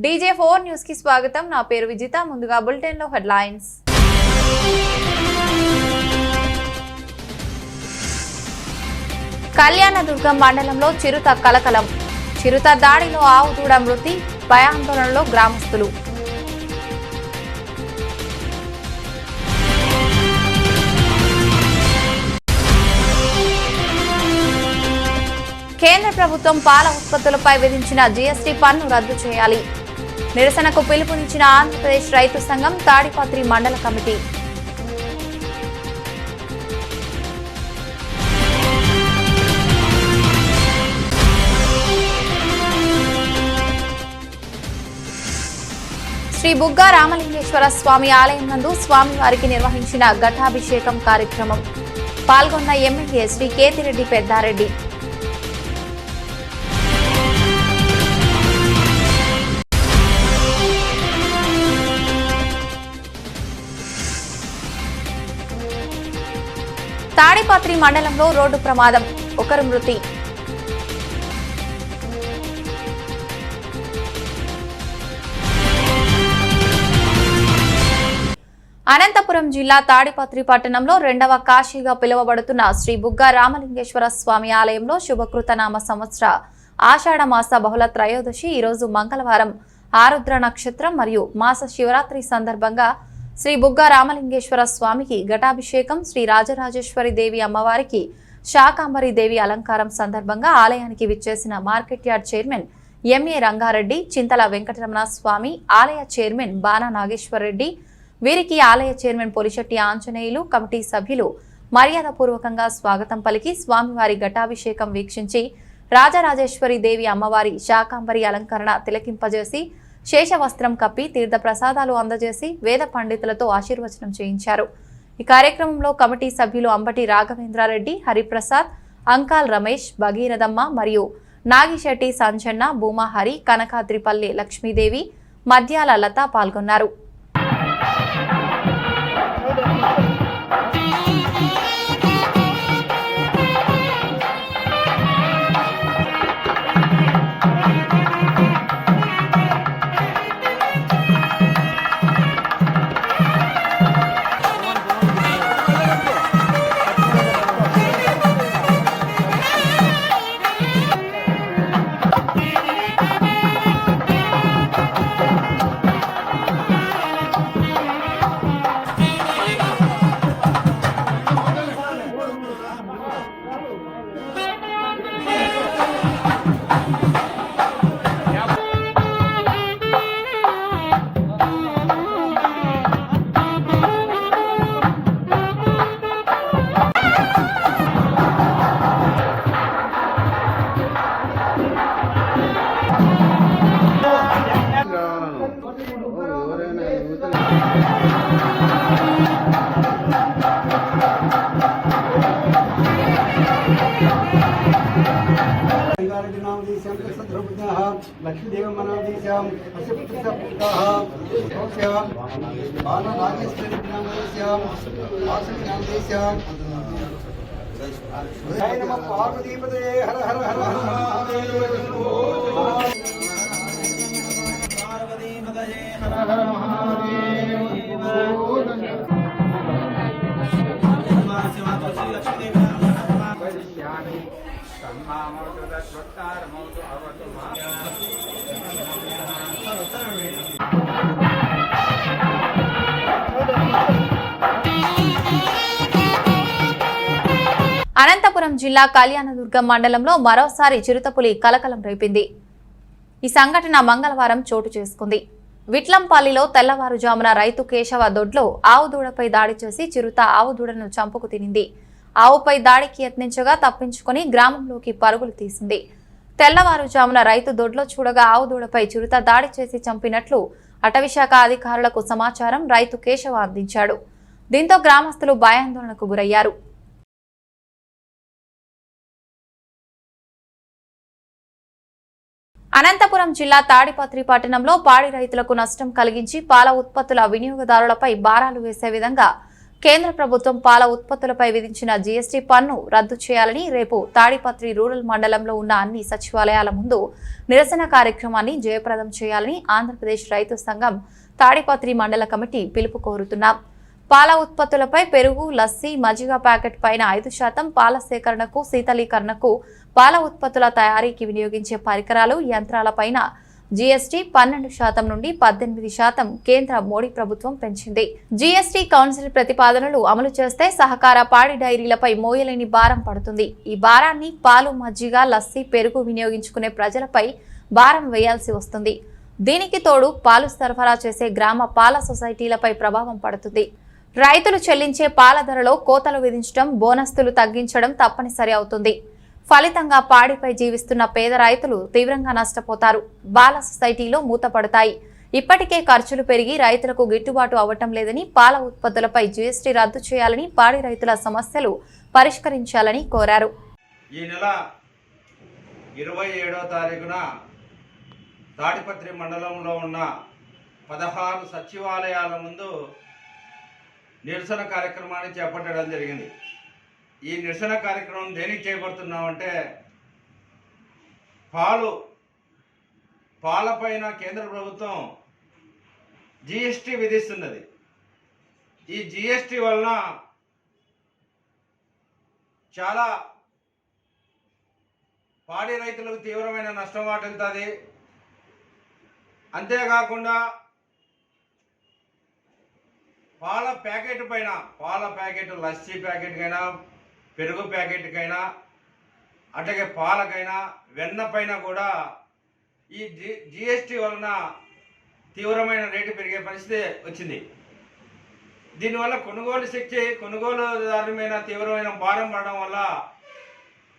DJ4 news కి స్వాగతం. నా పేరు విజిత. ముందుగా బులెటిన్ లో హెడ్లైన్స్. కళ్యాణదుర్గం మండలంలో చిరుత కలకలం. చిరుత దాడిలో ఆవు దూడ మృతి, భయాందోళనలో గ్రామస్తులు. కేంద్ర ప్రభుత్వం పాల ఉత్పత్తులపై విధించిన జీఎస్టీ పన్ను రద్దు చేయాలి. నిరసనకు పిలుపునిచ్చిన ఆంధ్రప్రదేశ్ రైతు సంఘం తాడిపత్రి మండల కమిటీ. శ్రీ బుగ్గ రామలింగేశ్వర స్వామి ఆలయం నందు స్వామివారికి నిర్వహించిన ఘటాభిషేకం కార్యక్రమం. పాల్గొన్న ఎమ్మెల్యే శ్రీ కేతిరెడ్డి పెద్దారెడ్డి. తాడిపత్రి మండలంలో రోడ్డు ప్రమాదం, ఒకరు మృతి. అనంతపురం జిల్లా తాడిపత్రి పట్టణంలో రెండవ కాశీగా పిలువబడుతున్న శ్రీ బుగ్గ రామలింగేశ్వర స్వామి ఆలయంలో శుభకృతనామ సంవత్సర ఆషాఢ మాస బహుళ త్రయోదశి ఈరోజు మంగళవారం ఆరుద్ర నక్షత్రం మరియు మాస శివరాత్రి సందర్భంగా శ్రీ బుగ్గ రామలింగేశ్వర స్వామికి ఘటాభిషేకం, శ్రీ రాజరాజేశ్వరి దేవి అమ్మవారికి శాకాంబరి దేవి అలంకారం సందర్భంగా ఆలయానికి విచ్చేసిన market yard chairman M A Rangareddy, Chintala Venkataramana Swamy, ఆలయ చైర్మన్ బాణా నాగేశ్వరరెడ్డి, వీరికి ఆలయ చైర్మన్ పొలిశెట్టి ఆంజనేయులు, కమిటీ సభ్యులు మర్యాదపూర్వకంగా స్వాగతం పలికి స్వామివారి ఘటాభిషేకం వీక్షించి రాజరాజేశ్వరి దేవి అమ్మవారి శాకాంబరి అలంకరణ తిలకింపజేసి శేషవస్త్రం కప్పి తీర్థ ప్రసాదాలు అందజేసి వేద పండితులతో ఆశీర్వచనం చేయించారు. ఈ కార్యక్రమంలో కమిటీ సభ్యులు అంబటి రాఘవేంద్రారెడ్డి, హరిప్రసాద్, అంకాల్ రమేష్, భగీరథమ్మ మరియు నాగిశెట్టి సంజన్న, భూమాహరి, కనకాద్రిపల్లి లక్ష్మీదేవి, మధ్యాల లత పాల్గొన్నారు. लक्ष्मीदेव मनादेशम अस्य पुत्रस्य पुत्रः तस्य बाला नागेश्वरी नामदेशम आसनि नामदेशम जय नमः पार्वतीपते हर हर हर हर पार्वतीपते हर हर महादेव అనంతపురం జిల్లా కళ్యాణదుర్గం మండలంలో మరోసారి చిరుతపులి కలకలం రేపింది. ఈ సంఘటన మంగళవారం చోటు చేసుకుంది. విట్లంపల్లిలో తెల్లవారుజామున రైతు కేశవ దొడ్లో ఆవు దూడపై దాడి చేసి చిరుత ఆవు దూడను చంపుకు తినింది. ఆవుపై దాడికి యత్నించగా తప్పించుకుని గ్రామంలోకి పరుగులు తీసింది. తెల్లవారుజామున రైతు దొడ్లో చూడగా ఆవు దూడపై చిరుత దాడి చేసి చంపినట్లు అటవీశాఖ అధికారులకు సమాచారం రైతు కేశవ అందించాడు. దీంతో గ్రామస్తులు భయాందోళనకు గురయ్యారు. అనంతపురం జిల్లా తాడిపత్రి పట్టణంలో పాడి రైతులకు నష్టం కలిగించి పాల ఉత్పత్తుల వినియోగదారులపై భారాలు వేసే విధంగా కేంద్ర ప్రభుత్వం పాల ఉత్పత్తులపై విధించిన జీఎస్టీ పన్ను రద్దు చేయాలని రేపు తాడిపత్రి రూరల్ మండలంలో ఉన్న అన్ని సచివాలయాల ముందు నిరసన కార్యక్రమాన్ని జయప్రదం చేయాలని ఆంధ్రప్రదేశ్ రైతు సంఘం తాడిపత్రి మండల కమిటీ పిలుపు కోరుతున్నాం. పాల ఉత్పత్తులపై పెరుగు, లస్సీ, మజ్జిగ ప్యాకెట్ పైన 5% పాల సేకరణకు, శీతలీకరణకు, పాల ఉత్పత్తుల తయారీకి వినియోగించే పరికరాలు, యంత్రాలపైన జీఎస్టీ 12% నుండి 18% కేంద్ర మోడీ ప్రభుత్వం పెంచింది. జీఎస్టీ కౌన్సిల్ ప్రతిపాదనలు అమలు చేస్తే సహకార పాడి డైరీలపై మోయలేని భారం పడుతుంది. ఈ భారాన్ని పాలు, మజ్జిగ, లస్సీ, పెరుగు వినియోగించుకునే ప్రజలపై భారం వేయాల్సి వస్తుంది. దీనికి తోడు పాలు సరఫరా చేసే గ్రామ పాల సొసైటీలపై ప్రభావం పడుతుంది. రైతులు చెల్లించే పాల ధరలో కోతలు విధించడం, బోనస్లు తగ్గించడం తప్పనిసరి అవుతుంది. ఫలితంగా పాడిపై జీవిస్తున్న పేద రైతులు తీవ్రంగా నష్టపోతారు. పాల సొసైటీలో మూతపడతాయి. ఇప్పటికే ఖర్చులు పెరిగి రైతులకు గిట్టుబాటు అవ్వటం లేదని, పాల ఉత్పత్తులపై జీఎస్టీ రద్దు చేయాలని, పాడి రైతుల సమస్యలు పరిష్కరించాలని కోరారు. ఈ నెల 27వ తారీఖున తాడిపత్రి మండలంలో ఉన్న 16 సచివాలయాల ముందు నిరసన కార్యక్రమాన్ని చేపట్టడం జరిగింది. ఈ నిరసన కార్యక్రమం దేనికి చేపడుతున్నామంటే, పాలపైన కేంద్ర ప్రభుత్వం జీఎస్టీ విధిస్తున్నది. ఈ జీఎస్టీ వలన చాలా పాడి రైతులకు తీవ్రమైన నష్టం వాటిల్తుంది. అంతేకాకుండా పాల ప్యాకెట్ లస్సీ ప్యాకెట్కైనా, పెరుగు ప్యాకెట్కైనా, అట్లాగే పాలకైనా, వెన్న పైన కూడా ఈ జీఎస్టీ వలన తీవ్రమైన రేటు పెరిగే పరిస్థితి వచ్చింది. దీనివల్ల కొనుగోలుదారుల మీద తీవ్రమైన భారం పడడం వల్ల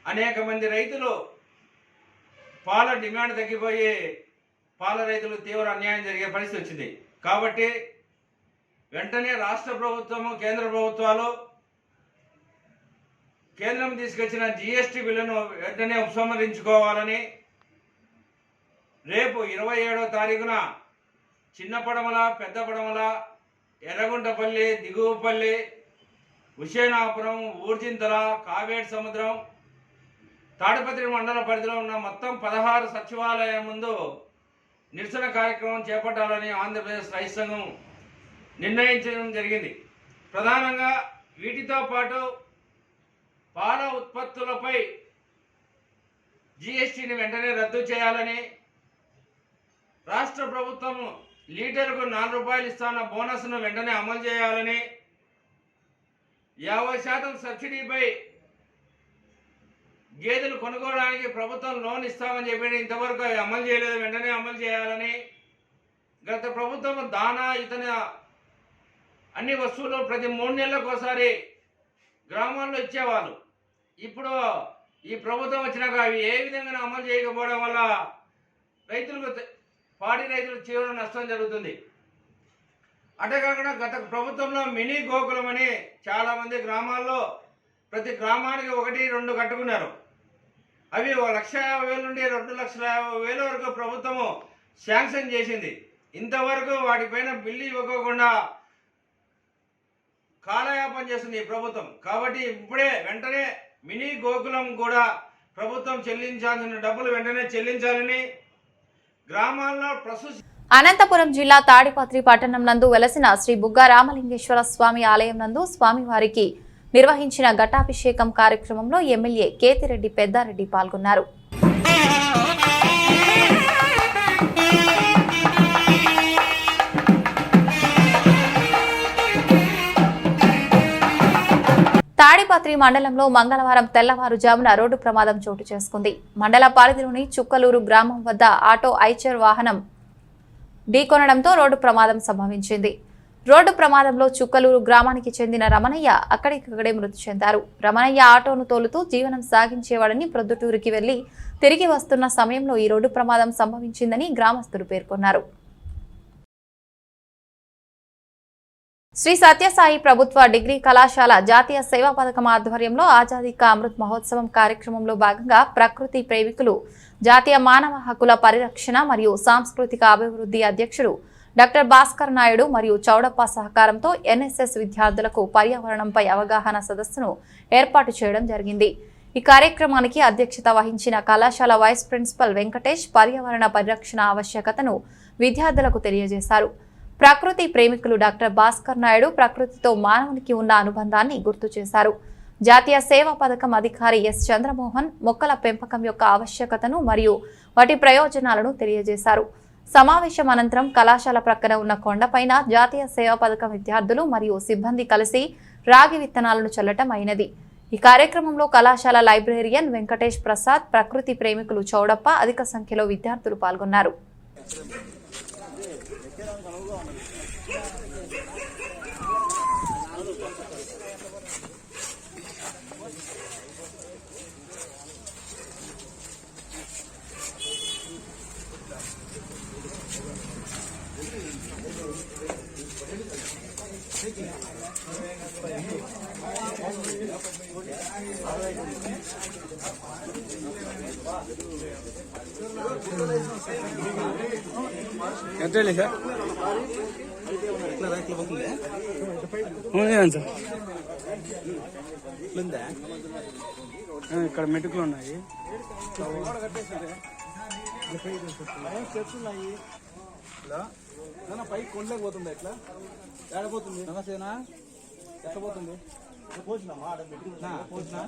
అనేక మంది రైతులు పాల డిమాండ్ తగ్గిపోయి పాల రైతులు తీవ్ర అన్యాయం జరిగే పరిస్థితి వచ్చింది. కాబట్టి వెంటనే రాష్ట్ర ప్రభుత్వము, కేంద్ర ప్రభుత్వాలు కేంద్రం తీసుకొచ్చిన జీఎస్టీ బిల్లును వెంటనే ఉపసంహరించుకోవాలని రేపు 27వ తారీఖున చిన్నపడమల, పెద్దపడమల, ఎర్రగుంటపల్లి, దిగువపల్లి, హుషేనాపురం, ఊర్జింతల, కావేటి సముద్రం, తాడిపత్రి మండల పరిధిలో ఉన్న మొత్తం 16 సచివాలయం ముందు నిరసన కార్యక్రమం చేపట్టాలని ఆంధ్రప్రదేశ్ రైతు సంఘం నిర్ణయించడం జరిగింది. ప్రధానంగా వీటితో పాటు పాల ఉత్పత్తులపై జీఎస్టీని వెంటనే రద్దు చేయాలని, రాష్ట్ర ప్రభుత్వం లీటర్కు 4 రూపాయలు ఇస్తున్న బోనస్ను వెంటనే అమలు చేయాలని, 50% సబ్సిడీపై గేదెలు కొనుగోడానికి ప్రభుత్వం లోన్ ఇస్తామని చెప్పి ఇంతవరకు అమలు చేయలేదు, వెంటనే అమలు చేయాలని, గత ప్రభుత్వం దానా, ఇతర అన్ని వస్తువులు ప్రతి 3 నెలలకు ఒకసారి గ్రామాల్లో ఇచ్చేవాళ్ళు. ఇప్పుడు ఈ ప్రభుత్వం వచ్చినాక అవి ఏ విధంగా అమలు చేయకపోవడం వల్ల పాడి రైతులకు తీవ్ర నష్టం జరుగుతుంది. అటే కాకుండా గత ప్రభుత్వంలో మినీ గోకులం అని చాలామంది గ్రామాల్లో ప్రతి గ్రామానికి 1-2 కట్టుకున్నారు. అవి 1,50,000 నుండి 2,50,000 వరకు ప్రభుత్వము శాంక్షన్ చేసింది. ఇంతవరకు వాటిపైన బిల్లు ఇవ్వకుండా కాలయాపన చేస్తుంది ఈ ప్రభుత్వం. కాబట్టి ఇప్పుడే వెంటనే మినీ గోకులం కూడా ప్రభుత్వం చెల్లించాల్సిన డబ్బులు వెంటనే చెల్లించాలని, గ్రామాల్లో అనంతపురం జిల్లా తాడిపత్రి పట్టణం నందు వెలసిన శ్రీ బుగ్గ రామలింగేశ్వర స్వామి ఆలయం నందు స్వామివారికి నిర్వహించిన ఘటాభిషేకం కార్యక్రమంలో ఎమ్మెల్యే కేతిరెడ్డి పెద్దారెడ్డి పాల్గొన్నారు. తాడిపత్రి మండలంలో మంగళవారం తెల్లవారుజామున రోడ్డు ప్రమాదం చోటు చేసుకుంది. మండల పరిధిలోని చుక్కలూరు గ్రామం వద్ద ఆటో ఐచర్ వాహనం ఢీకొనడంతో రోడ్డు ప్రమాదం సంభవించింది. రోడ్డు ప్రమాదంలో చుక్కలూరు గ్రామానికి చెందిన రమణయ్య అక్కడికక్కడే మృతి చెందారు. రమణయ్య ఆటోను తోలుతూ జీవనం సాగించేవాడని ప్రొద్దుటూరుకి వెళ్లి తిరిగి వస్తున్న సమయంలో ఈ రోడ్డు ప్రమాదం సంభవించిందని గ్రామస్తులు పేర్కొన్నారు. శ్రీ సత్యసాయి ప్రభుత్వ డిగ్రీ కళాశాల జాతీయ సేవా పథకం ఆధ్వర్యంలో ఆజాదీ కా అమృత్ మహోత్సవం కార్యక్రమంలో భాగంగా ప్రకృతి ప్రేమికులు జాతీయ మానవ హక్కుల పరిరక్షణ మరియు సాంస్కృతిక అభివృద్ధి అధ్యక్షుడు డాక్టర్ భాస్కర్ నాయుడు మరియు చౌడప్ప సహకారంతో ఎన్ఎస్ఎస్ విద్యార్థులకు పర్యావరణంపై అవగాహన సదస్సును ఏర్పాటు చేయడం జరిగింది. ఈ కార్యక్రమానికి అధ్యక్షత వహించిన కళాశాల వైస్ ప్రిన్సిపల్ వెంకటేష్ పర్యావరణ పరిరక్షణ ఆవశ్యకతను విద్యార్థులకు తెలియజేశారు. ప్రకృతి ప్రేమికులు డాక్టర్ భాస్కర్ నాయుడు ప్రకృతితో మానవునికి ఉన్న అనుబంధాన్ని గుర్తు చేశారు. జాతీయ సేవా పథకం అధికారి ఎస్ చంద్రమోహన్ మొక్కల పెంపకం యొక్క ఆవశ్యకతను మరియు వాటి ప్రయోజనాలను తెలియజేశారు. సమావేశం అనంతరం కళాశాల ప్రక్కన ఉన్న కొండపైన జాతీయ సేవా పథకం విద్యార్థులు మరియు సిబ్బంది కలిసి రాగి విత్తనాలను చల్లటం అయినది. ఈ కార్యక్రమంలో కళాశాల లైబ్రేరియన్ వెంకటేష్ ప్రసాద్, ప్రకృతి ప్రేమికులు చౌడప్ప అధిక సంఖ్యలో విద్యార్థులు పాల్గొన్నారు. ఇక్కడ మెటుకులు ఉన్నాయి. పైకి కొండలేకపోతుంది ఎట్లా ఏడపోతుంది నమస్తేనా ఎట్లా పోతుంది పోసినామా ఆడ పోసినా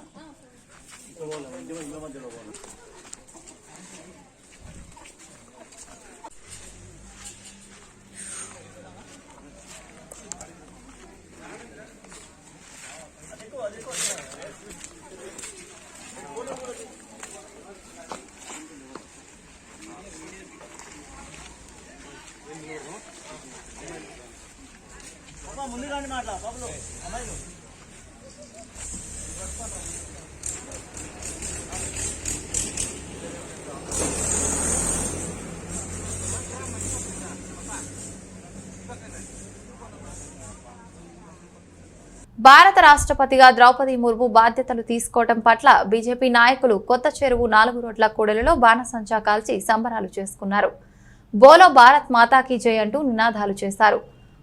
ముందుగానే మాట్లా బాబులు అమ్మాయిలు భారత రాష్ట్రపతిగా ద్రౌపది ముర్ము బాధ్యతలు తీసుకోవడం పట్ల బీజేపీ నాయకులు కొత్త చెరువు 4 రోడ్ల కూడలిలో బాణసంచా కాల్చి సంబరాలు చేసుకున్నారు. బోలో భారత్ మాతాకి జై అంటూ నినాదాలు చేశారు.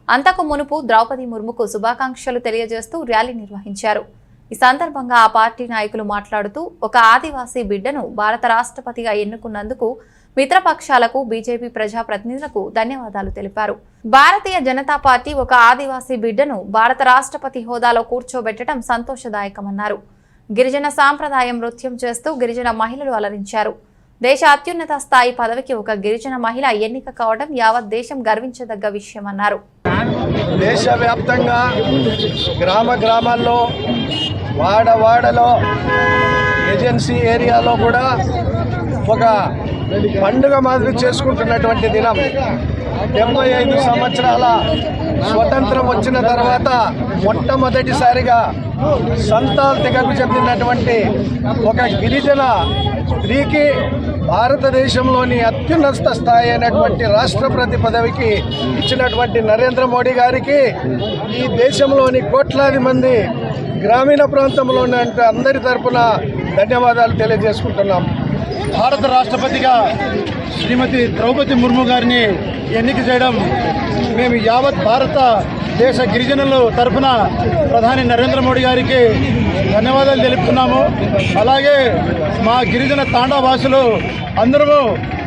అంతకు మునుపు ద్రౌపది ముర్ముకు శుభాకాంక్షలు తెలియజేస్తూ ర్యాలీ నిర్వహించారు. ఈ సందర్భంగా ఆ పార్టీ నాయకులు మాట్లాడుతూ ఒక ఆదివాసీ బిడ్డను భారత రాష్ట్రపతిగా ఎన్నుకున్నందుకు మిత్రపక్షాలకు, బీజేపీ ప్రజాప్రతినిధులకు ధన్యవాదాలు తెలిపారు. భారతీయ జనతా పార్టీ ఒక ఆదివాసీ బిడ్డను భారత రాష్ట్రపతి హోదాలో కూర్చోబెట్టడం సంతోషదాయకమన్నారు. గిరిజన సాంప్రదాయం నృత్యం చేస్తూ గిరిజన మహిళలు అలరించారు. దేశ అత్యున్నత స్థాయి పదవికి ఒక గిరిజన మహిళ ఎన్నిక కావడం యావత్ దేశం గర్వించదగ్గ విషయమన్నారు. దేశవ్యాప్తంగా గ్రామాల్లో వాడవాడలో ఏజెన్సీ ఏరియాలో కూడా ఒక పండుగ మాదిరి చేసుకుంటున్నటువంటి దినం. 75 సంవత్సరాల స్వతంత్రం వచ్చిన తర్వాత మొట్టమొదటిసారిగా సంతాల్ తెగకు చెందినటువంటి ఒక గిరిజన స్త్రీకి భారతదేశంలోని అత్యున్నత స్థాయి అయినటువంటి రాష్ట్రపతి పదవికి ఇచ్చినటువంటి నరేంద్ర మోడీ గారికి ఈ దేశంలోని కోట్లాది మంది గ్రామీణ ప్రాంతంలో ఉన్న అందరి తరపున ధన్యవాదాలు తెలియజేసుకుంటున్నాం. భారత రాష్ట్రపతిగా శ్రీమతి ద్రౌపది ముర్ము గారిని ఎన్నిక చేయడం మేము యావత్ భారత దేశ గిరిజనుల తరఫున ప్రధాని నరేంద్ర మోడీ గారికి ధన్యవాదాలు తెలుపుతున్నాము. అలాగే మా గిరిజన తాండావాసులు అందరూ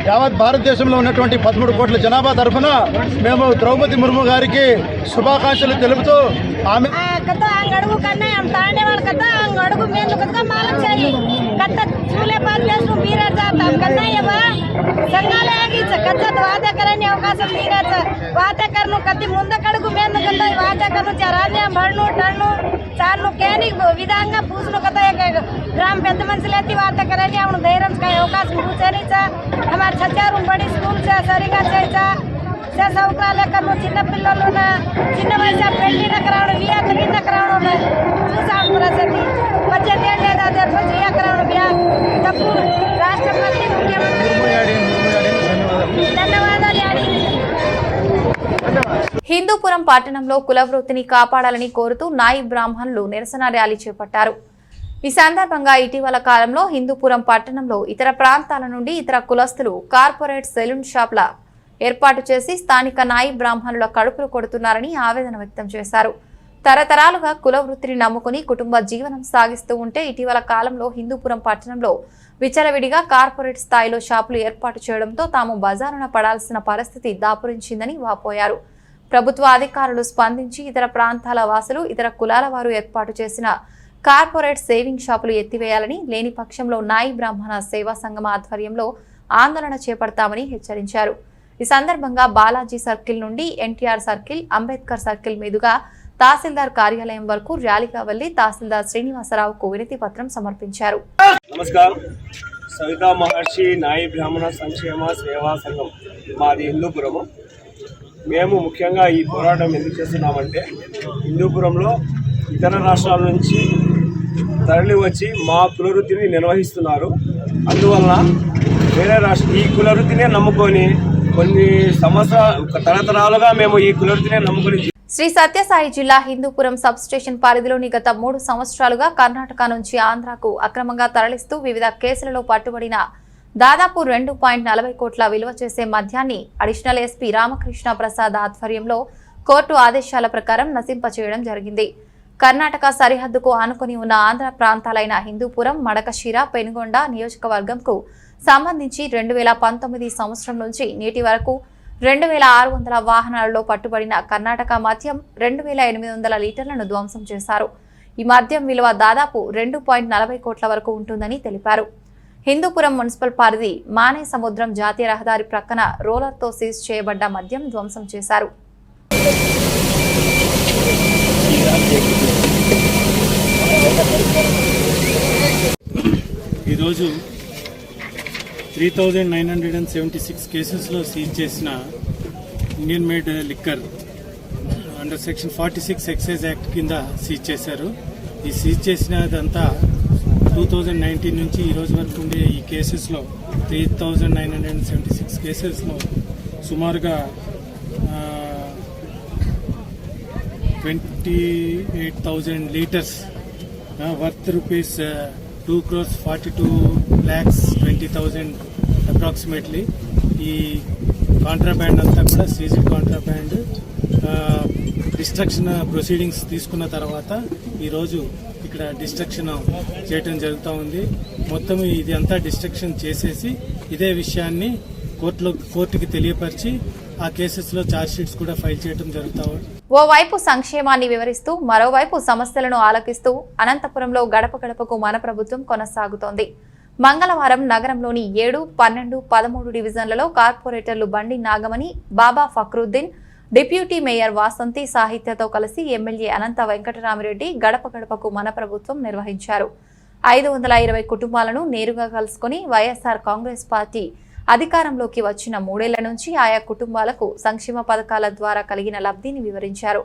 యావత్ భారతదేశంలో ఉన్నటువంటి 13 కోట్ల జనాభా తరఫున మేము ద్రౌపది ముర్ము గారికి శుభాకాంక్షలు తెలుపుతూ ఆమె అవకాశం वाते करनु कति मुंद कड़गु मेंद कत वाते करनु चराने भड़नु टन्नु चारनु केनी विधांगा पूछनु कत एक ग्राम पेद्द मनसलेती वाते करनी आवनु धैर्యం का అవకాశం पूछेनी छ हमार छचारू बड़ी स्कूल छ सरिगा छ से सौकराले करनु చిన్న పిల్లలున చిన్న వయసు పెళ్లిన కరావడం వియా తగిన కరావడం చూసాం ప్రసతి పచ్చదే లేదా దర్ప వియా కరావడం వియా తప్పు రాష్ట్రపతి ముఖ్యమంత్రి ధన్యవాదాలు యాడి హిందూపురం పట్టణంలో కులవృత్తిని కాపాడాలని కోరుతూ నాయి బ్రాహ్మణులు నిరసన ర్యాలీ చేపట్టారు. ఈ సందర్భంగా ఇటీవల కాలంలో హిందూపురం పట్టణంలో ఇతర ప్రాంతాల నుండి ఇతర కులస్తులు కార్పొరేట్ సెలూన్ షాప్ల ఏర్పాటు చేసి స్థానిక నాయి బ్రాహ్మణుల కడుపులు కొడుతున్నారని ఆవేదన వ్యక్తం చేశారు. తరతరాలుగా కుల వృత్తిని నమ్ముకుని కుటుంబ జీవనం సాగిస్తూ ఉంటే ఇటీవల కాలంలో హిందూపురం పట్టణంలో విచలవిడిగా కార్పొరేట్ స్థాయిలో షాపులు ఏర్పాటు చేయడంతో తాము బజారున పడాల్సిన పరిస్థితి దాపురించిందని వాపోయారు. ప్రభుత్వ అధికారులు స్పందించి ఇతర ప్రాంతాల వాసులు, ఇతర కులాల వారు ఏర్పాటు చేసిన కార్పొరేట్ సేవింగ్ షాపులు ఎత్తివేయాలని, లేని పక్షంలో నాయి బ్రాహ్మణ సేవా సంఘం ఆధ్వర్యంలో ఆందోళన చేపడతామని హెచ్చరించారు. ఈ సందర్భంగా బాలాజీ సర్కిల్ నుండి ఎన్టీఆర్ సర్కిల్, అంబేద్కర్ సర్కిల్ మీదుగా తహసీల్దార్ కార్యాలయం వరకు ర్యాలీగా వెళ్లి తహసీల్దార్ శ్రీనివాసరావుకు వినతి పత్రం సమర్పించారు. నమస్కారం. సవితా మహర్షి నాయి బ్రాహ్మణ సంక్షేమ సేవా సంఘం మాది హిందూపురము. మేము ముఖ్యంగా ఈ పోరాటం ఎందుకు చేస్తున్నామంటే హిందూపురంలో ఇతర రాష్ట్రాల నుంచి తరలి వచ్చి మా కులవృత్తిని నిర్వహిస్తున్నారు. అందువలన వేరే ఈ కులవృత్తినే నమ్ముకొని కొన్ని సంవత్సరాలు తరతరాలుగా మేము ఈ కులవృత్తినే నమ్ముకొని శ్రీ సత్యసాయి జిల్లా హిందూపురం సబ్ స్టేషన్ పరిధిలోని గత 3 సంవత్సరాలుగా కర్ణాటక నుంచి ఆంధ్రాకు అక్రమంగా తరలిస్తూ వివిధ కేసులలో పట్టుబడిన దాదాపు 2.40 కోట్ల విలువ చేసే మద్యాన్ని అడిషనల్ ఎస్పీ రామకృష్ణ ప్రసాద్ ఆధ్వర్యంలో కోర్టు ఆదేశాల ప్రకారం నశింపచేయడం జరిగింది. కర్ణాటక సరిహద్దుకు ఆనుకుని ఉన్న ఆంధ్ర ప్రాంతాలైన హిందూపురం, మడకశిర, పెనుగొండ నియోజకవర్గంకు సంబంధించి 2019 సంవత్సరం నుంచి నేటి వరకు 2600 వాహనాలలో పట్టుబడిన కర్ణాటక మద్యం 2800 లీటర్లను ధ్వంసం చేశారు. ఈ మద్యం విలువ దాదాపు 2.40 కోట్ల వరకు ఉంటుందని తెలిపారు. హిందూపురం మున్సిపల్ పరిధి మానే సముద్రం జాతీయ రహదారి ప్రక్కన రోలర్తో సీజ్ చేయబడ్డ మద్యం ధ్వంసం చేశారు. ఈరోజు 3976 కేసెస్లో సీజ్ చేసిన Indian made liquor under section 46 excise act కింద సీజ్ చేశారు. ఈ సీజ్ చేసినదంతా 2019 నుంచి ఈ రోజు వరకు ఉండే ఈ కేసెస్లో 3976 కేసెస్లో సుమారుగా 28,000 లీటర్స్ వర్త్ రూపీస్ 2,42,20,000 అప్రాక్సిమేట్లీ. ఈ కాంట్రాబ్యాండ్ అంతా కూడా సీజ్డ్ కాంట్రాబ్యాండ్ డిస్ట్రక్షన్ ప్రొసీడింగ్స్ తీసుకున్న తర్వాత ఈరోజు ఇక్కడ డిస్ట్రక్షన్ చేయటం జరుగుతూ ఉంది. మొత్తం ఇది అంతా డిస్ట్రక్షన్ చేసేసి ఇదే విషయాన్ని కోర్టుకి తెలియపరిచి ఆ కేసెస్లో ఛార్జ్ షీట్స్ కూడా ఫైల్ చేయడం జరుగుతూ ఉంది. ఓవైపు సంక్షేమాన్ని వివరిస్తూ మరోవైపు సమస్యలను ఆలకిస్తూ అనంతపురంలో గడప గడపకు మన ప్రభుత్వం కొనసాగుతోంది. మంగళవారం నగరంలోని 7, 12, 13 డివిజన్లలో కార్పొరేటర్లు బండి నాగమణి, బాబా ఫక్రుద్దీన్, డిప్యూటీ మేయర్ వాసంతి సాహిత్యతో కలిసి ఎమ్మెల్యే అనంత వెంకటరామిరెడ్డి గడప గడపకు మన ప్రభుత్వం నిర్వహించారు. 520 కుటుంబాలను నేరుగా కలుసుకుని వైఎస్ఆర్ కాంగ్రెస్ పార్టీ అధికారంలోకి వచ్చిన 3 ఏళ్ల నుంచి ఆయా కుటుంబాలకు సంక్షేమ పథకాల ద్వారా కలిగిన లబ్ధిని వివరించారు.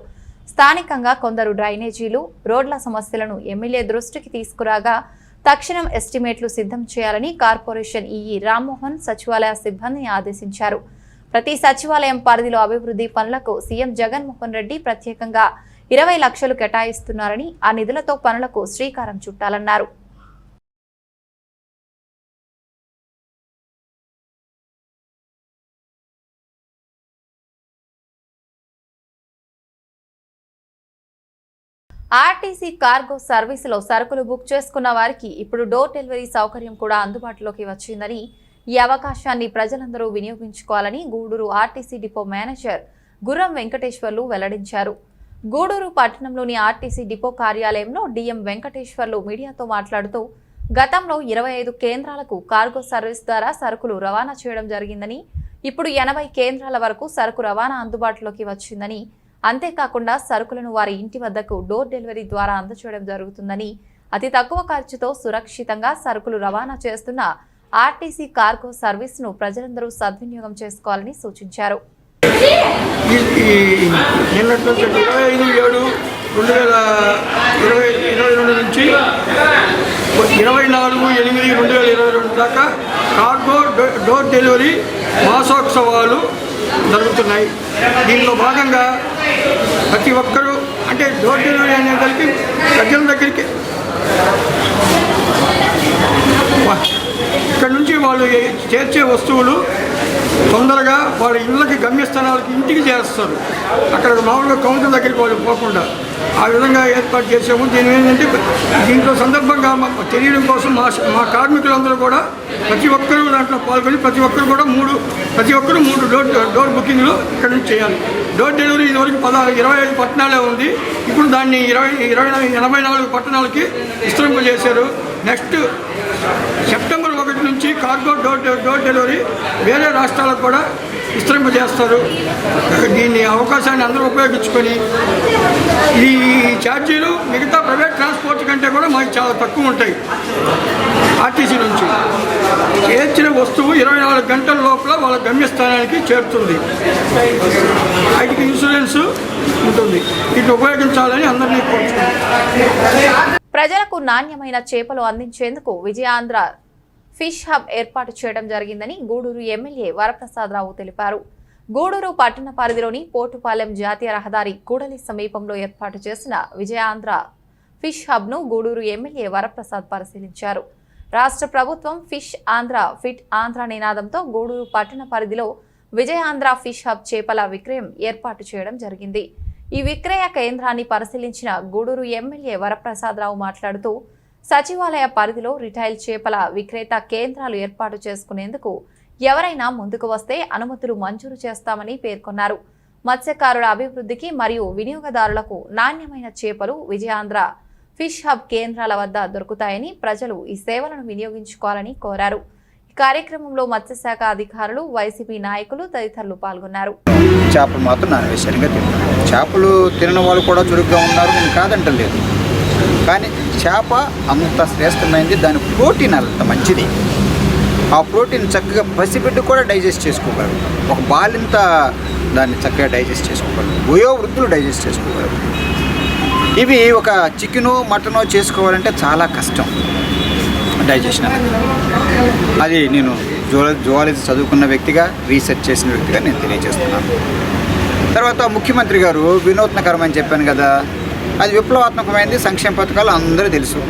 స్థానికంగా కొందరు డ్రైనేజీలు, రోడ్ల సమస్యలను ఎమ్మెల్యే దృష్టికి తీసుకురాగా తక్షణం ఎస్టిమేట్లు సిద్ధం చేయాలని కార్పొరేషన్ ఈఈ రామ్మోహన్ సచివాలయ సిబ్బందిని ఆదేశించారు. ప్రతి సచివాలయం పరిధిలో అభివృద్ధి పనులకు సీఎం జగన్మోహన్ రెడ్డి ప్రత్యేకంగా 20 లక్షలు కేటాయిస్తున్నారని, ఆ నిధులతో పనులకు శ్రీకారం చుట్టాలన్నారు. ఆర్టీసీ కార్గో సర్వీసులో సరుకులు బుక్ చేసుకున్న వారికి ఇప్పుడు డోర్ డెలివరీ సౌకర్యం కూడా అందుబాటులోకి వచ్చిందని, ఈ అవకాశాన్ని ప్రజలందరూ వినియోగించుకోవాలని గూడూరు ఆర్టీసీ డిపో మేనేజర్ గుర్రం వెంకటేశ్వర్లు వెల్లడించారు. గూడూరు పట్టణంలోని ఆర్టీసీ డిపో కార్యాలయంలో డిఎం వెంకటేశ్వర్లు మీడియాతో మాట్లాడుతూ గతంలో 25 కేంద్రాలకు కార్గో సర్వీస్ ద్వారా సరుకులు రవాణా చేయడం జరిగిందని, ఇప్పుడు 80 కేంద్రాల వరకు సరుకు రవాణా అందుబాటులోకి వచ్చిందని, అంతేకాకుండా సరుకులను వారి ఇంటి వద్దకు డోర్ డెలివరీ ద్వారా అందచేయడం జరుగుతుందని, అతి తక్కువ ఖర్చుతో సురక్షితంగా సరుకులు రవాణా చేస్తున్న ఆర్టీసీ కార్గో సర్వీస్ ను ప్రజలందరూ సద్వినియోగం చేసుకోవాలని సూచించారు. నిన్నటి నుంచి 25/7/2022 నుంచి 24/8/2022 దాకా కార్గో డోర్ డెలివరీ మాసోత్సవాలు జరుగుతున్నాయి. దీనిలో భాగంగా ప్రతి ఒక్కరూ అంటే డోర్ డెలివరీ అనేసరికి ప్రజల దగ్గరికి ఇక్కడ నుంచి వాళ్ళు చేర్చే వస్తువులు తొందరగా వాళ్ళ ఇళ్ళకి గమ్యస్థానాలకి ఇంటికి చేస్తారు. అక్కడ మామూలుగా కౌంటర్ దగ్గరికి వాళ్ళు పోకుండా ఆ విధంగా ఏర్పాటు చేసాము. దీని ఏంటంటే దీంట్లో సందర్భంగా తెలియడం కోసం మా కార్మికులందరూ కూడా ప్రతి ఒక్కరూ దాంట్లో పాల్గొని ప్రతి ఒక్కరు 3 డోర్ బుకింగ్లు ఇక్కడ నుంచి చేయాలి. డోర్ డెలివరీ ఇదివరకు 25 పట్టణాలే ఉంది. ఇప్పుడు దాన్ని 84 పట్టణాలకి విస్తరింపజేశారు. నెక్స్ట్ సెప్టెంబర్ 1 నుంచి కార్గో డోర్ డెలివరీ వేరే రాష్ట్రాలకు కూడా విస్తరింపజేస్తారు. దీన్ని అవకాశాన్ని అందరూ ఉపయోగించుకొని ఈ ఛార్జీలు మిగతా ప్రైవేట్ ట్రాన్స్పోర్ట్ కంటే కూడా మాకు చాలా తక్కువ ఉంటాయి. ఆర్టీసీ నుంచి చేర్చిన వస్తువు 24 గంటల లోపల వాళ్ళ గమ్యస్థానానికి చేరుతుంది. వాటికి ఇన్సూరెన్స్ ఉంటుంది. వీటిని ఉపయోగించాలని అందరినీ కోరుతున్నాను. ప్రజలకు నాణ్యమైన చేపలు అందించేందుకు విజయాంధ్ర ఫిష్ హబ్ ఏర్పాటు చేయడం జరిగిందని గూడూరు ఎమ్మెల్యే వరప్రసాదరావు తెలిపారు. గూడూరు పట్టణ పరిధిలోని పోటుపాలెం జాతీయ రహదారి కూడలి సమీపంలో ఏర్పాటు చేసిన విజయాంధ్ర ఫిష్ హబ్ ను గూడూరు ఎమ్మెల్యే వరప్రసాద్ పరిశీలించారు. రాష్ట్ర ప్రభుత్వం ఫిష్ ఆంధ్ర ఫిట్ ఆంధ్ర నినాదంతో గూడూరు పట్టణ పరిధిలో విజయాంధ్ర ఫిష్ హబ్ చేపల విక్రయం ఏర్పాటు చేయడం జరిగింది. ఈ విక్రయ కేంద్రాన్ని పరిశీలించిన గూడూరు ఎమ్మెల్యే వరప్రసాదరావు మాట్లాడుతూ సచివాలయ పరిధిలో రిటైల్ చేపల విక్రేత కేంద్రాలు ఏర్పాటు చేసుకునేందుకు ఎవరైనా ముందుకు వస్తే అనుమతులు మంజూరు చేస్తామని పేర్కొన్నారు. మత్స్యకారుల అభివృద్ధికి మరియు వినియోగదారులకు నాణ్యమైన చేపలు విజయాంధ్ర ఫిష్ హబ్ కేంద్రాల వద్ద దొరుకుతాయని ప్రజలు ఈ సేవలను వినియోగించుకోవాలని కోరారు. ఈ కార్యక్రమంలో మత్స్యశాఖ అధికారులు, వైసీపీ నాయకులు తదితరులు పాల్గొన్నారు. చేపలు మాత్రం నాన్ వెజిటేరియన్గా తింటారు. చేపలు తినని వాళ్ళు కూడా చురుగ్గా ఉన్నారు, నేను కాదంటలేదు. కానీ చేప అంత శ్రేష్టమైనది, దాని ప్రోటీన్ అంత మంచిది. ఆ ప్రోటీన్ చక్కగా పసిబిడ్డ కూడా డైజెస్ట్ చేసుకోగలరు. ఒక బాలింత దాన్ని చక్కగా డైజెస్ట్ చేసుకోగలరు. వయోవృద్ధులు డైజెస్ట్ చేసుకోగలరు. ఇవి ఒక చికెను మటనో చేసుకోవాలంటే చాలా కష్టం డైజెషన్ అనేది. అది నేను జువాలజీ చదువుకున్న వ్యక్తిగా, రీసెర్చ్ చేసిన వ్యక్తిగా నేను తెలియజేస్తున్నాను. తర్వాత ముఖ్యమంత్రి గారు వినూత్నకరమని చెప్పాను కదా, అది విప్లవాత్మకమైనది. సంక్షేమ పథకాలు అందరూ తెలుసు,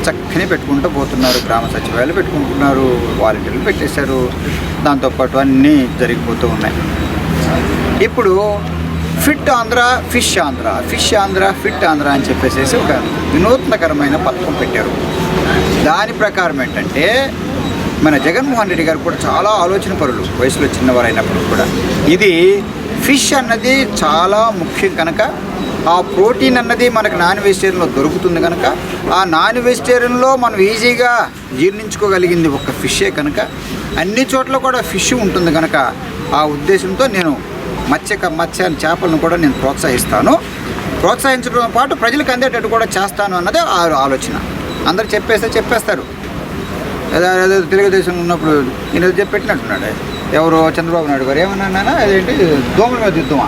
చక్కని పెట్టుకుంటూ పోతున్నారు. గ్రామ సచివాలయాలు పెట్టుకుంటున్నారు, వాలంటీర్లు పెట్టేశారు, దాంతోపాటు అన్నీ జరిగిపోతూ ఉన్నాయి. ఇప్పుడు fit Andhra, fish Andhra, fish Andhra, fit Andhra అని చెప్పేసి ఒక వినూత్నకరమైన పథకం పెట్టారు. దాని ప్రకారం ఏంటంటే మన జగన్మోహన్ రెడ్డి గారు కూడా చాలా ఆలోచన పరులు, వయసులో చిన్నవారైనప్పుడు కూడా. ఇది ఫిష్ అన్నది చాలా ముఖ్యం కనుక, ఆ ప్రోటీన్ అన్నది మనకు నాన్ వెజిటేరియన్లో దొరుకుతుంది కనుక, ఆ నాన్ వెజిటేరియన్లో మనం ఈజీగా జీర్ణించుకోగలిగింది ఒక ఫిషే కనుక, అన్ని చోట్ల కూడా ఫిష్ ఉంటుంది కనుక, ఆ ఉద్దేశంతో నేను మత్స్య చేపలను కూడా నేను ప్రోత్సహిస్తాను. ప్రోత్సహించడంతో పాటు ప్రజలకు అందేటట్టు కూడా చేస్తాను అన్నదే ఆ ఆలోచన. అందరు చెప్పేస్తారు. తెలుగుదేశం ఉన్నప్పుడు నేను చెప్పెట్టినట్టున్నాడు ఎవరు, చంద్రబాబు నాయుడు గారు ఏమన్నా, అదేంటి దోమల మీద యుద్ధమా,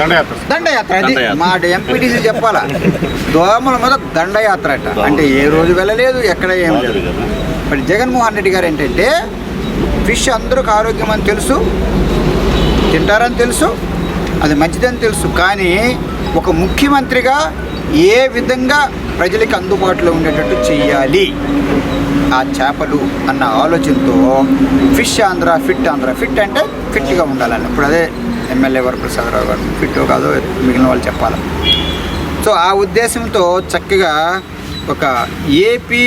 దండయాత్ర. అది మా ఎంపీటీసీ చెప్పాలా, దోమల మీద దండయాత్ర అట. అంటే ఏ రోజు వెళ్ళలేదు, ఎక్కడ ఏం లేదు. మరి జగన్మోహన్ రెడ్డి గారు ఏంటంటే ఫిష్ అందరికి ఆరోగ్యం అని తెలుసు, తింటారని తెలుసు, అది మంచిదని తెలుసు. కానీ ఒక ముఖ్యమంత్రిగా ఏ విధంగా ప్రజలకు అందుబాటులో ఉండేటట్టు చెయ్యాలి ఆ చేపలు అన్న ఆలోచనతో fish Andhra, fit Andhra. Fit అంటే ఫిట్గా ఉండాలని. ఇప్పుడు అదే ఎమ్మెల్యే వరప్రసాదరావు గారు ఫిట్ కాదో మిగిలిన వాళ్ళు చెప్పాలి. సో ఆ ఉద్దేశంతో చక్కగా ఒక ఏపీ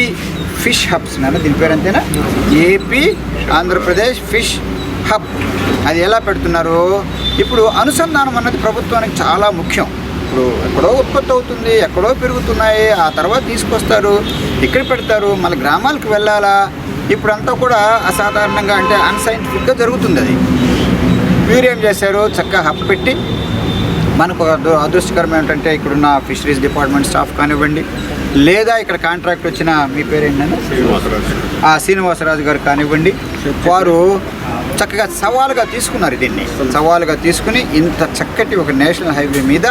ఫిష్ హబ్స్ నాన్న, దీని పేరు అంతేనా, ఏపీ ఆంధ్రప్రదేశ్ ఫిష్ హబ్. అది ఎలా పెడుతున్నారు? ఇప్పుడు అనుసంధానం అన్నది ప్రభుత్వానికి చాలా ముఖ్యం. ఇప్పుడు ఎక్కడో ఉత్పత్తి అవుతుంది, ఎక్కడో పెరుగుతున్నాయి, ఆ తర్వాత తీసుకొస్తారు, ఇక్కడ పెడతారు, మళ్ళీ గ్రామాలకు వెళ్ళాలా. ఇప్పుడంతా కూడా అసాధారణంగా అంటే అన్సైంటిఫిక్గా జరుగుతుంది. అది వీరేం చేశారు, చక్కగా హబ్ పెట్టి మనకు అదృష్టకరం ఏంటంటే ఇక్కడున్న ఫిషరీస్ డిపార్ట్మెంట్ స్టాఫ్ కానివ్వండి, లేదా ఇక్కడ కాంట్రాక్ట్ వచ్చిన మీ పేరేంటన్నా శ్రీనివాసరాజు గారు కానివ్వండి, వారు చక్కగా సవాలుగా తీసుకున్నారు. దీన్ని సవాలుగా తీసుకుని ఇంత చక్కటి ఒక నేషనల్ హైవే మీద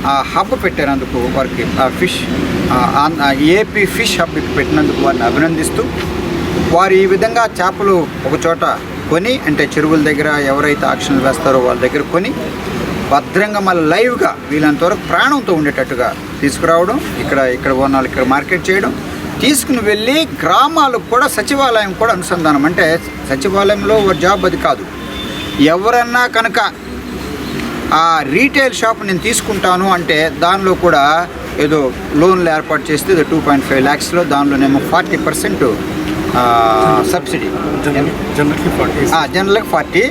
ఆ హబ్ పెట్టినందుకు వారికి ఆ ఫిష్ ఏపీ ఫిష్ హబ్ పెట్టినందుకు వారిని అభినందిస్తూ, వారు ఈ విధంగా చేపలు ఒక చోట కొని, అంటే చెరువుల దగ్గర ఎవరైతే ఆక్షన్లు వేస్తారో వాళ్ళ దగ్గర కొని భద్రంగా మళ్ళీ లైవ్గా వీళ్ళంతవరకు ప్రాణంతో ఉండేటట్టుగా తీసుకురావడం, ఇక్కడ ఓనాలు ఇక్కడ మార్కెట్ చేయడం, తీసుకుని వెళ్ళి గ్రామాలకు కూడా సచివాలయం కూడా అనుసంధానం. అంటే సచివాలయంలో జాబ్ అది కాదు, ఎవరన్నా కనుక ఆ రీటైల్ షాప్ నేను తీసుకుంటాను అంటే దానిలో కూడా ఏదో లోన్లు ఏర్పాటు చేస్తే 2.5 lakhsలో దానిలోనేమో 40% సబ్సిడీ, జనరల్కి 40,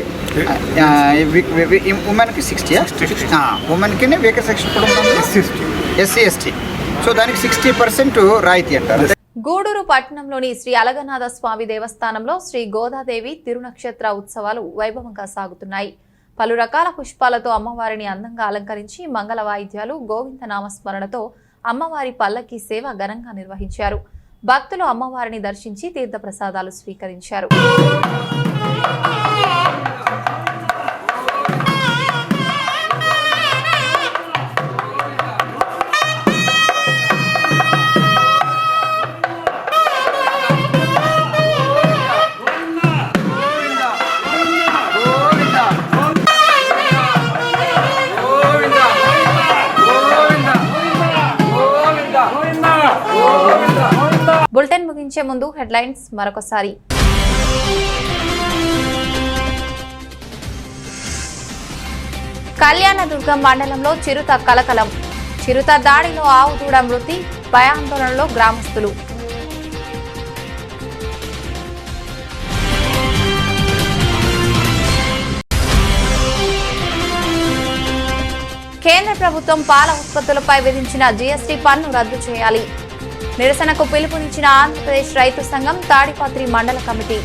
ఉమెన్కి 60, ఉమెన్కి వెహికల్ సెక్షన్ కూడా SC ST, సో దానికి 60% రాయితీ అంటారు. గూడూరు పట్టణంలోని శ్రీ అలగనాథ స్వామి దేవస్థానంలో శ్రీ గోదాదేవి తిరునక్షత్ర ఉత్సవాలు వైభవంగా సాగుతున్నాయి. పలు రకాల పుష్పాలతో అమ్మవారిని అందంగా అలంకరించి మంగళ వాయిద్యాలు, గోవింద నామస్మరణతో అమ్మవారి పల్లకి సేవ ఘనంగా నిర్వహించారు. భక్తులు అమ్మవారిని దర్శించి తీర్థ ప్రసాదాలు స్వీకరించారు. బులెటిన్ ముగించే ముందు హెడ్లైన్స్ మరొకసారి. కళ్యాణదుర్గం మండలంలో చిరుత కలకలం. చిరుత దాడిలో ఆవు దూడ మృతి, భయాందోళనలో గ్రామస్తులు. కేంద్ర ప్రభుత్వం పాల ఉత్పత్తులపై విధించిన జీఎస్టీ పన్ను రద్దు చేయాలి. నిరసనకు పిలుపునిచ్చిన ఆంధ్రప్రదేశ్ రైతు సంఘం తాడిపత్రి మండల కమిటీ.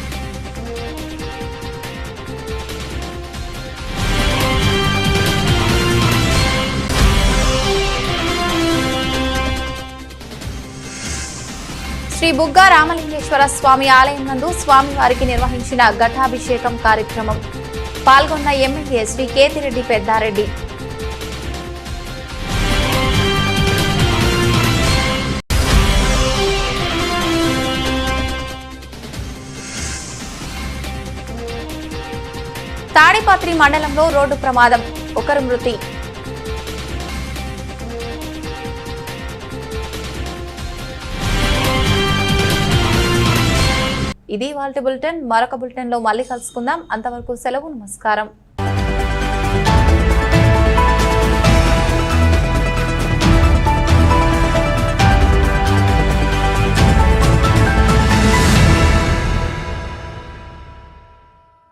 శ్రీ బుగ్గా రామలింగేశ్వర స్వామి ఆలయం నందు స్వామివారికి నిర్వహించిన ఘటాభిషేకం కార్యక్రమం. పాల్గొన్న ఎమ్మెల్యే శ్రీ కేతిరెడ్డి పెద్దారెడ్డి. తాడిపత్రి మండలంలో రోడ్డు ప్రమాదం, ఒకరు మృతి. ఇది ఇవాల్టి బులెటిన్. మరొక బులెటిన్ లో మళ్ళీ కలుసుకుందాం. అంతవరకు సెలవు, నమస్కారం.